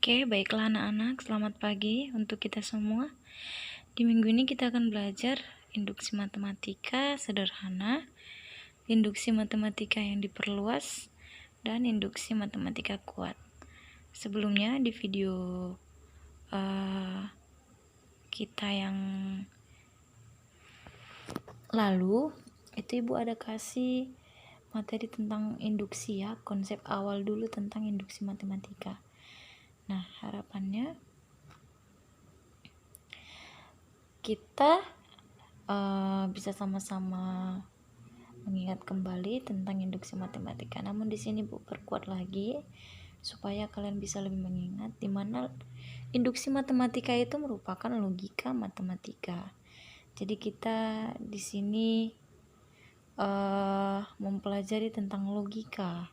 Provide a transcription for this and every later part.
Oke, baiklah anak-anak, selamat pagi untuk kita semua. Di minggu ini kita akan belajar induksi matematika sederhana, induksi matematika yang diperluas, dan induksi matematika kuat. Sebelumnya di video kita yang lalu, itu Ibu ada kasih materi tentang induksi ya, konsep awal dulu tentang induksi matematika. Nah, harapannya kita bisa sama-sama mengingat kembali tentang induksi matematika. Namun di sini Bu perkuat lagi supaya kalian bisa lebih mengingat di mana induksi matematika itu merupakan logika matematika. Jadi kita di sini mempelajari tentang logika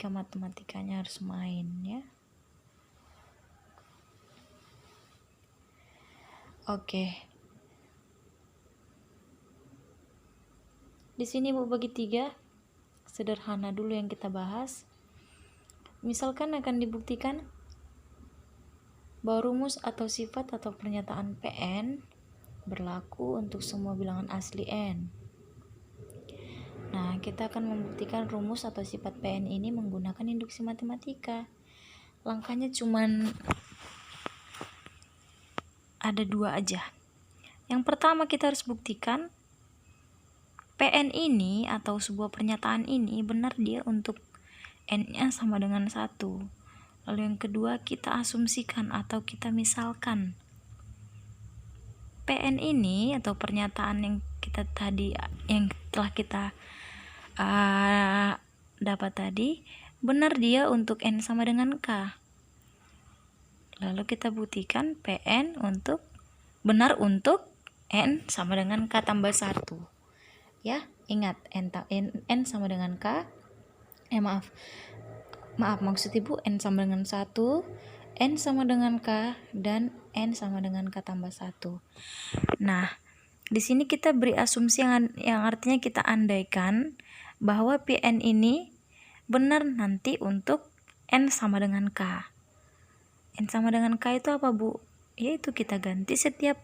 matematikanya harus main ya. Oke. Di sini Bu bagi 3, sederhana dulu yang kita bahas. Misalkan akan dibuktikan bahwa rumus atau sifat atau pernyataan Pn berlaku untuk semua bilangan asli n. Nah, kita akan membuktikan rumus atau sifat Pn ini menggunakan induksi matematika. Langkahnya cuman ada 2 aja. Yang pertama kita harus buktikan Pn ini atau sebuah pernyataan ini benar dia untuk n-nya sama dengan 1. Lalu yang kedua kita asumsikan atau kita misalkan Pn ini atau pernyataan yang telah kita dapat tadi benar dia untuk n sama dengan k. Lalu kita buktikan Pn benar untuk n sama dengan k tambah 1. Ya, ingat n sama dengan k. Maksud Ibu n sama dengan 1, n sama dengan k, dan n sama dengan k tambah 1. Nah, di sini kita beri asumsi yang artinya kita andaikan bahwa Pn ini benar nanti untuk n sama dengan k. N sama dengan k itu apa Bu? Yaitu kita ganti setiap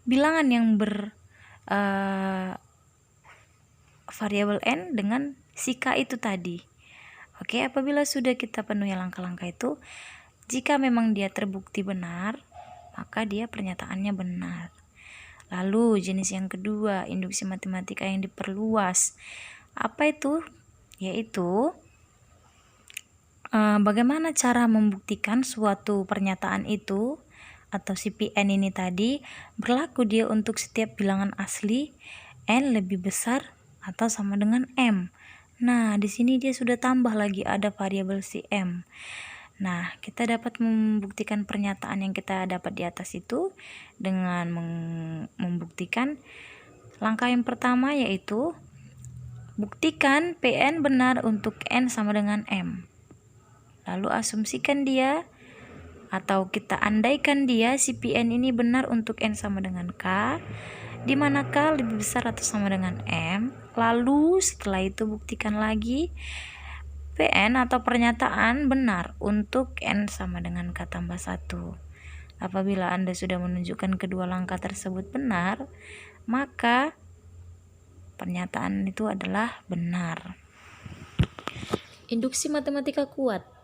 bilangan yang variabel n dengan si k itu tadi. Oke, apabila sudah kita penuhi langkah-langkah itu, jika memang dia terbukti benar, maka dia pernyataannya benar. Lalu jenis yang kedua, induksi matematika yang diperluas. Apa itu? Yaitu bagaimana cara membuktikan suatu pernyataan itu atau si Pn ini tadi berlaku dia untuk setiap bilangan asli n lebih besar atau sama dengan m. Nah, di sini dia sudah tambah lagi ada variabel si m. Nah, kita dapat membuktikan pernyataan yang kita dapat di atas itu dengan membuktikan langkah yang pertama, yaitu buktikan Pn benar untuk n sama dengan m. Lalu asumsikan dia atau kita andaikan dia si Pn ini benar untuk n sama dengan k, di mana k lebih besar atau sama dengan m. Lalu setelah itu buktikan lagi Pn atau pernyataan benar untuk n sama dengan k tambah 1. Apabila Anda sudah menunjukkan kedua langkah tersebut benar, maka pernyataan itu adalah benar. Induksi matematika kuat.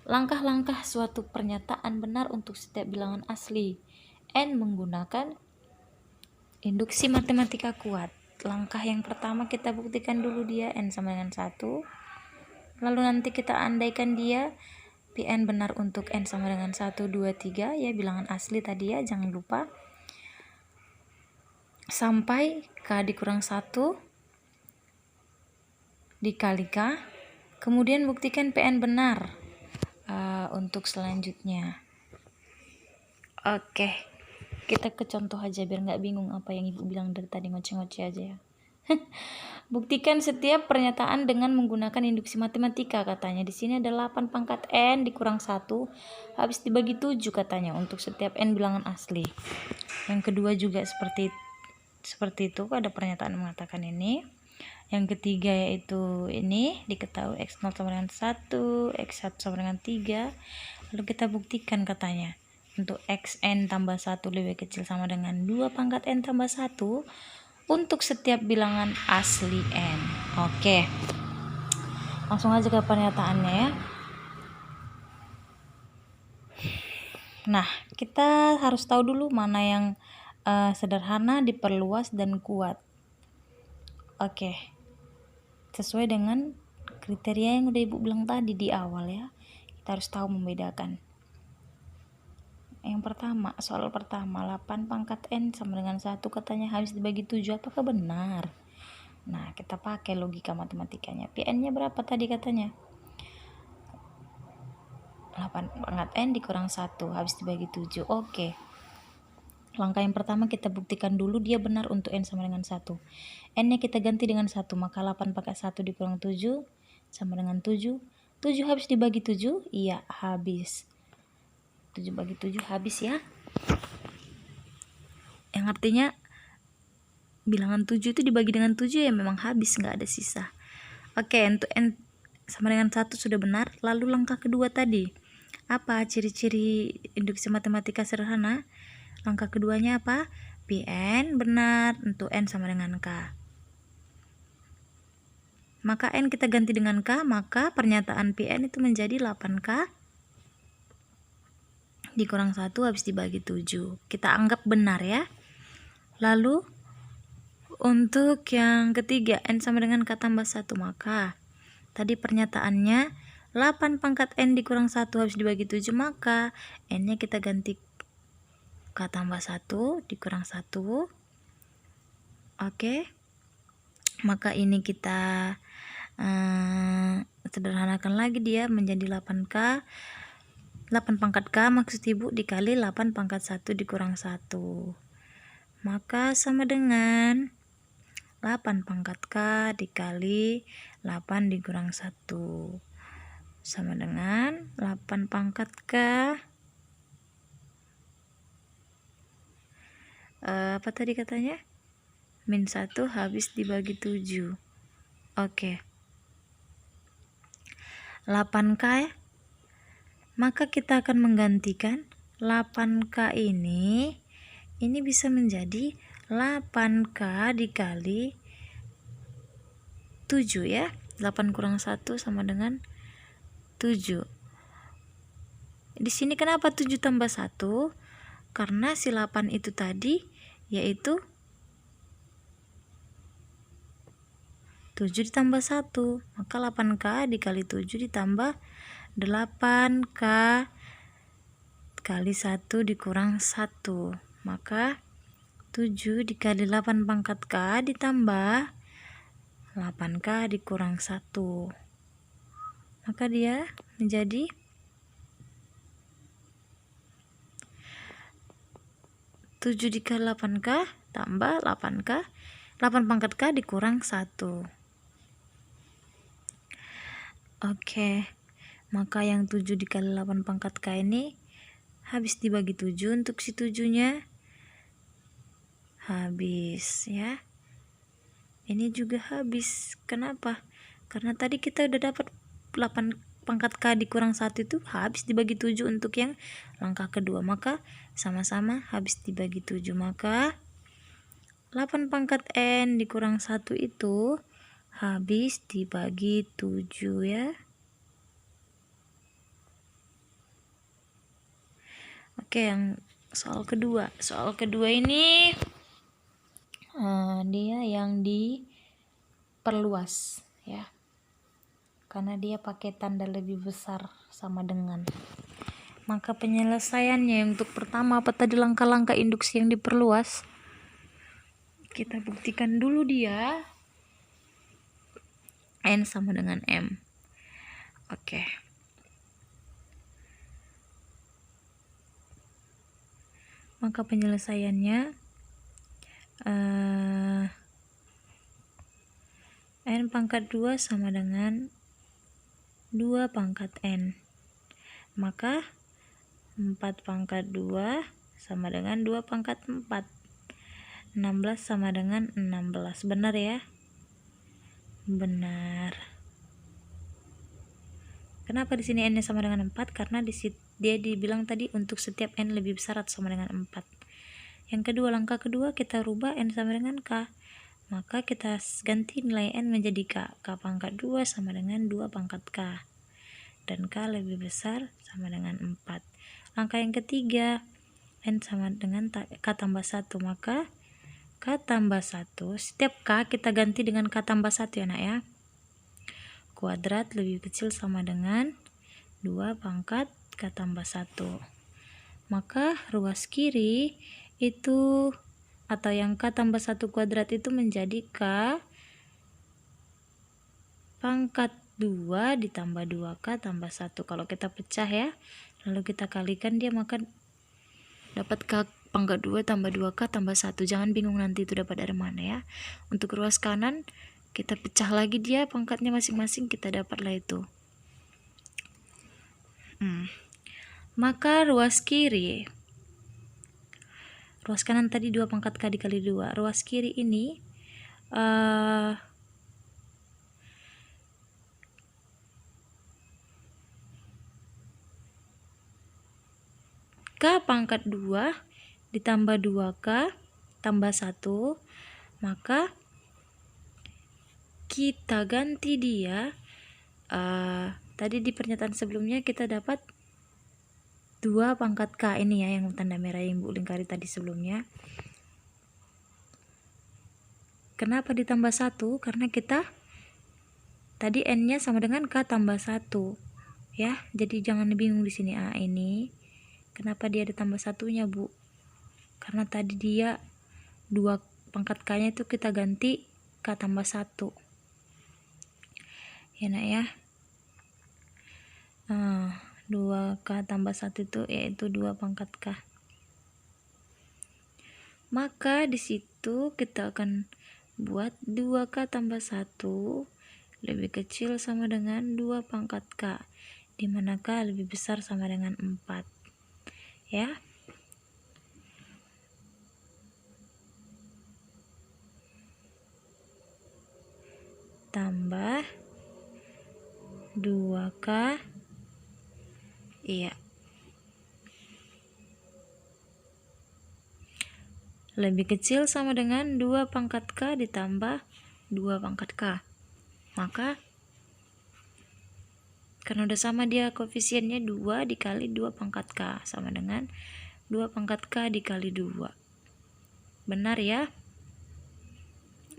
Langkah-langkah suatu pernyataan benar untuk setiap bilangan asli n menggunakan induksi matematika kuat. Langkah yang pertama kita buktikan dulu dia n sama dengan 1. Lalu nanti kita andaikan dia Pn benar untuk n sama dengan 1, 2, 3 ya, bilangan asli tadi ya, jangan lupa. Sampai k dikurang 1 dikali k. Kemudian buktikan Pn benar untuk selanjutnya. Oke, kita ke contoh aja biar nggak bingung apa yang Ibu bilang dari tadi, ngoceh-ngoceh aja ya. Buktikan setiap pernyataan dengan menggunakan induksi matematika katanya. Di sini ada 8 pangkat n dikurang 1 habis dibagi 7 katanya untuk setiap n bilangan asli. Yang kedua juga seperti itu, ada pernyataan mengatakan ini. Yang ketiga yaitu ini, diketahui X0 sama dengan 1, X1 sama dengan 3. Lalu kita buktikan katanya. Untuk Xn tambah 1 lebih kecil sama dengan 2 pangkat N tambah 1 untuk setiap bilangan asli N. Oke. Langsung aja ke pernyataannya ya. Nah, kita harus tahu dulu mana yang sederhana, diperluas, dan kuat. Oke. Sesuai dengan kriteria yang udah Ibu bilang tadi di awal ya. Kita harus tahu membedakan. Yang pertama, soal pertama, 8 pangkat N sama dengan 1 katanya habis dibagi 7. Apakah benar? Nah, kita pakai logika matematikanya. Pn-nya berapa tadi katanya? 8 pangkat N dikurang 1 habis dibagi 7. Oke. Langkah yang pertama kita buktikan dulu dia benar untuk N sama dengan 1. N-nya kita ganti dengan 1, maka 8 pangkat 1 dikurang 7 sama dengan 7. 7 habis dibagi 7? Iya, habis. 7 bagi 7 habis ya. Yang artinya bilangan 7 itu dibagi dengan 7 ya memang habis, nggak ada sisa. Oke, untuk N sama dengan 1 sudah benar. Lalu langkah kedua tadi. Apa ciri-ciri induksi matematika sederhana? Langkah keduanya apa? Pn benar untuk N sama dengan K. Maka N kita ganti dengan K, maka pernyataan Pn itu menjadi 8K dikurang 1 habis dibagi 7. Kita anggap benar ya. Lalu untuk yang ketiga, N sama dengan K tambah 1, maka tadi pernyataannya 8 pangkat N dikurang 1 habis dibagi 7, maka N-nya kita ganti K tambah 1 dikurang 1. Oke. Maka ini kita sederhanakan lagi, dia menjadi 8K. 8 pangkat K maksud Ibu dikali 8 pangkat 1 dikurang 1. Maka sama dengan 8 pangkat K dikali 8 dikurang 1. Sama dengan 8 pangkat K. Apa tadi katanya? Min 1 habis dibagi 7. Oke. 8K ya. Maka kita akan menggantikan 8K ini bisa menjadi 8K dikali 7 ya. 8 kurang 1 sama dengan 7. Di sini kenapa 7 tambah 1? Karena si 8 itu tadi yaitu 7 ditambah 1, maka 8K dikali 7 ditambah 8K kali 1 dikurang 1, maka 7 dikali 8 pangkat K ditambah 8K dikurang 1, maka dia menjadi 7 dikali 8K tambah 8K, 8 pangkat K dikurang 1. Oke, maka yang 7 dikali 8 pangkat K ini habis dibagi 7, untuk si 7-nya habis ya. Ini juga habis. Kenapa? Karena tadi kita udah dapat 8 pangkat K dikurang 1 itu habis dibagi 7 untuk yang langkah kedua, maka sama-sama habis dibagi 7, maka 8 pangkat N dikurang 1 itu habis dibagi 7 ya. Oke, yang soal kedua ini dia yang diperluas ya, karena dia pakai tanda lebih besar sama dengan. Maka penyelesaiannya untuk pertama apa tadi, langkah-langkah induksi yang diperluas, kita buktikan dulu dia N sama dengan M. Oke. Maka penyelesaiannya N pangkat 2 sama dengan 2 pangkat N, maka 4 pangkat 2 sama dengan 2 pangkat 4. 16 sama dengan 16. Benar ya? benar. Kenapa di sini n-nya sama dengan 4? Karena dia dibilang tadi untuk setiap n lebih besar atau sama dengan 4. Yang kedua, langkah kedua kita rubah n sama dengan k. Maka kita ganti nilai n menjadi k. K pangkat 2 sama dengan 2 pangkat k. Dan k lebih besar sama dengan 4. Langkah yang ketiga, n sama dengan k tambah 1. Maka k tambah 1, setiap k kita ganti dengan k tambah 1 ya nak ya. Kuadrat lebih kecil sama dengan 2 pangkat k tambah 1. Maka ruas kiri itu atau yang k tambah 1 kuadrat itu menjadi k pangkat 2 ditambah 2k tambah 1. Kalau kita pecah ya, lalu kita kalikan dia, maka dapat k pangkat 2 tambah 2k tambah 1. Jangan bingung nanti itu dapat dari mana ya. Untuk ruas kanan kita pecah lagi dia pangkatnya masing-masing, kita dapatlah itu. Maka ruas kanan tadi 2 pangkat k dikali 2. Ruas kiri ini k pangkat 2 ditambah 2k tambah 1. Maka kita ganti dia, tadi di pernyataan sebelumnya kita dapat 2 pangkat k ini ya, yang tanda merah yang Bu lingkari tadi sebelumnya. Kenapa ditambah 1? Karena kita tadi n-nya sama dengan k tambah 1 ya. Jadi jangan bingung di sini. Ini kenapa dia ditambah satunya Bu? Karena tadi dia 2 pangkat k-nya itu kita ganti k tambah 1 ya nak ya. 2k tambah 1 itu yaitu 2 pangkat k. Maka di situ kita akan buat 2k tambah 1 lebih kecil sama dengan 2 pangkat k, di mana k lebih besar sama dengan 4 ya. Tambah 2k, iya, lebih kecil sama dengan 2 pangkat k ditambah 2 pangkat k. Maka karena udah sama dia koefisiennya 2 dikali 2 pangkat k sama dengan 2 pangkat k dikali 2. Benar ya?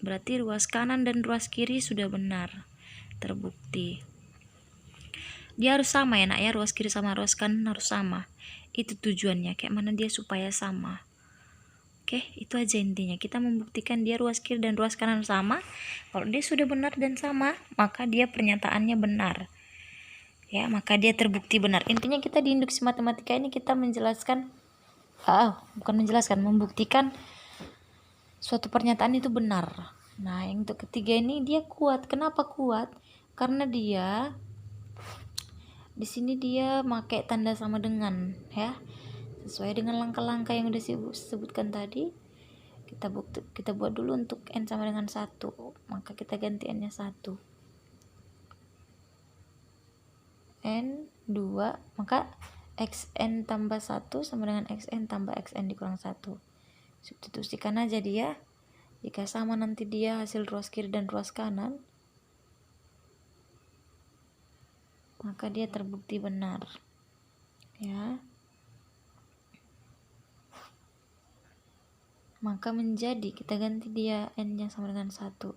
Berarti ruas kanan dan ruas kiri sudah benar, terbukti. Dia harus sama ya nak ya, ruas kiri sama ruas kanan harus sama. Itu tujuannya, kayak mana dia supaya sama. Oke, itu aja intinya. Kita membuktikan dia ruas kiri dan ruas kanan sama. Kalau dia sudah benar dan sama, maka dia pernyataannya benar. Ya, maka dia terbukti benar. Intinya kita di induksi matematika ini kita menjelaskan, membuktikan suatu pernyataan itu benar. Nah, yang untuk ketiga ini dia kuat. Kenapa kuat? Karena dia di sini dia pakai tanda sama dengan ya, sesuai dengan langkah-langkah yang udah disebutkan tadi. Kita buat dulu untuk n sama dengan 1, maka kita ganti n nya 1, n 2, maka xn tambah 1 sama dengan xn tambah xn dikurang 1. Substitusikan aja dia. Jika sama nanti dia hasil ruas kiri dan ruas kanan, maka dia terbukti benar ya. Maka menjadi, kita ganti dia n nya sama dengan 1,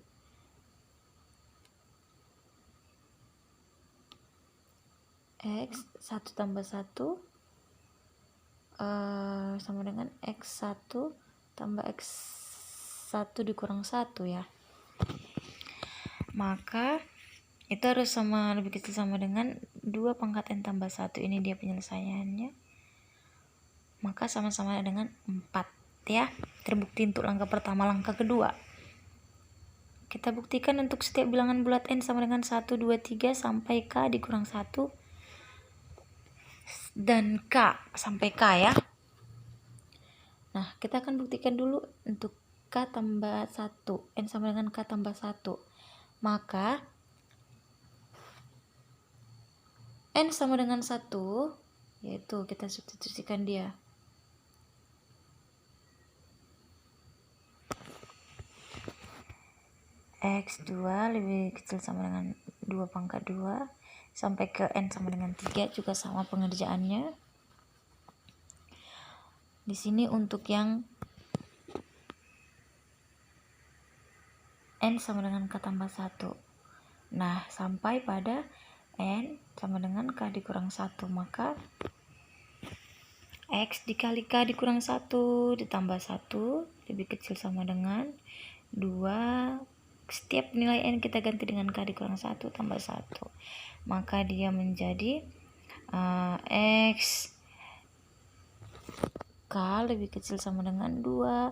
x 1 tambah 1 sama dengan x1 tambah x1 dikurang 1 ya. Maka itu harus sama, lebih kecil sama dengan 2 pangkat n tambah 1. Ini dia penyelesaiannya. Maka sama-sama dengan 4 ya. Terbukti untuk langkah pertama. Langkah kedua, kita buktikan untuk setiap bilangan bulat n sama dengan 1, 2, 3 sampai k dikurang 1 dan k sampai k ya. Nah, kita akan buktikan dulu untuk k tambah 1, n sama dengan k tambah 1. maka N sama dengan 1, yaitu kita substitusikan dia. X2 lebih kecil sama dengan 2 pangkat 2 sampai ke N sama dengan 3 juga sama pengerjaannya. Di sini untuk yang N sama dengan K tambah 1. Nah, sampai pada N sama dengan K dikurang 1, maka X dikali K dikurang 1 ditambah 1 lebih kecil sama dengan 2. Setiap nilai N kita ganti dengan K dikurang 1 tambah 1. Maka dia menjadi X K lebih kecil sama dengan 2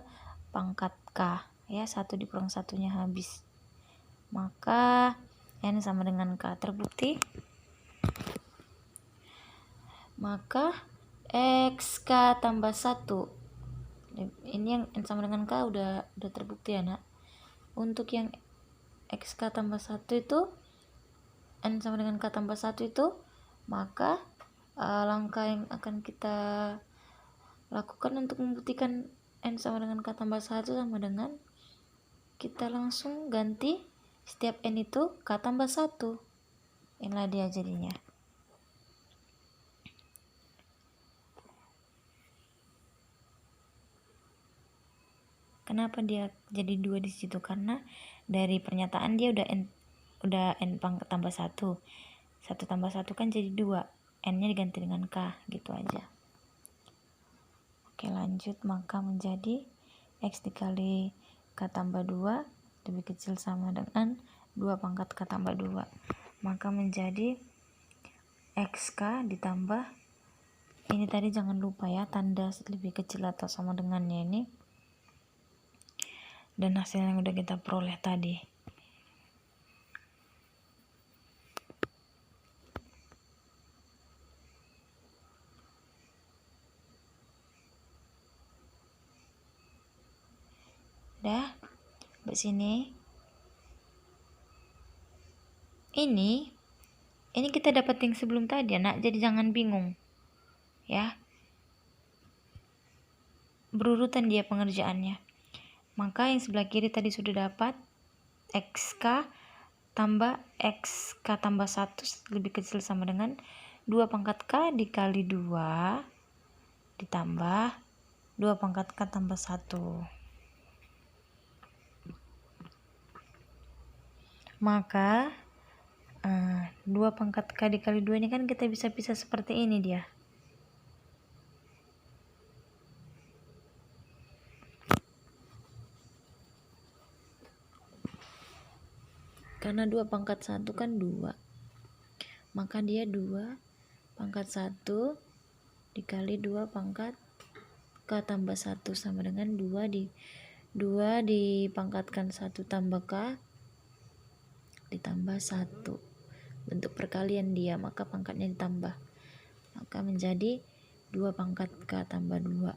pangkat K. Ya, 1 dikurang 1-nya habis. Maka N sama dengan K terbukti. Maka XK tambah 1. Ini yang N sama dengan K udah terbukti ya, Nak. Untuk yang XK tambah 1 itu, N sama dengan K tambah 1 itu, maka langkah yang akan kita lakukan untuk membuktikan N sama dengan K tambah 1 sama dengan kita langsung ganti setiap N itu K tambah 1. Inilah dia jadinya. Kenapa dia jadi 2 di situ? Karena dari pernyataan dia udah N pangkat tambah 1. 1 tambah 1 kan jadi 2. N-nya diganti dengan K, gitu aja. Oke, lanjut. Maka menjadi X dikali K tambah 2 lebih kecil sama dengan 2 pangkat K tambah 2. Maka menjadi XK ditambah, ini tadi jangan lupa ya, tanda lebih kecil atau sama dengannya ini, dan hasil yang udah kita peroleh tadi. Udah, sampai sini. Ini kita dapat yang sebelum tadi ya, Nak, jadi jangan bingung. Ya. Berurutan dia pengerjaannya. Maka yang sebelah kiri tadi sudah dapat XK tambah XK tambah 1 lebih kecil sama dengan 2 pangkat K dikali 2 ditambah 2 pangkat K tambah 1. Maka 2 pangkat K dikali 2 ini kan kita bisa pisah seperti ini dia. Karena 2 pangkat 1 kan 2. Maka dia 2 pangkat 1 dikali 2 pangkat K tambah 1 sama dengan 2 dipangkatkan 1 tambah K ditambah 1. Bentuk perkalian dia, maka pangkatnya ditambah. Maka menjadi 2 pangkat K tambah 2.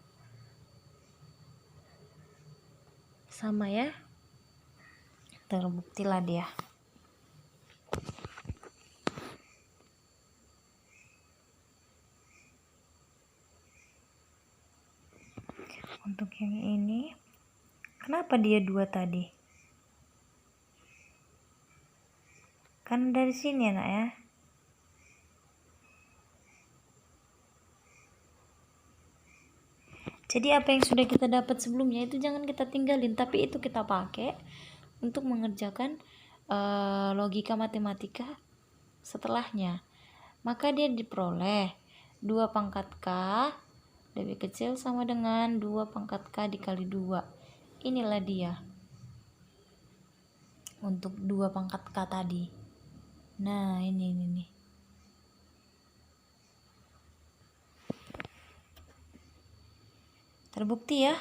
Sama ya. Terbuktilah dia. Untuk yang ini, kenapa dia 2 tadi? Kan dari sini ya, Nak ya. Jadi apa yang sudah kita dapat sebelumnya itu jangan kita tinggalin, tapi itu kita pakai untuk mengerjakan logika matematika setelahnya. Maka dia diperoleh 2 pangkat K lebih kecil sama dengan 2 pangkat K dikali 2. Inilah dia untuk 2 pangkat K tadi. Nah, ini nih. Terbukti ya.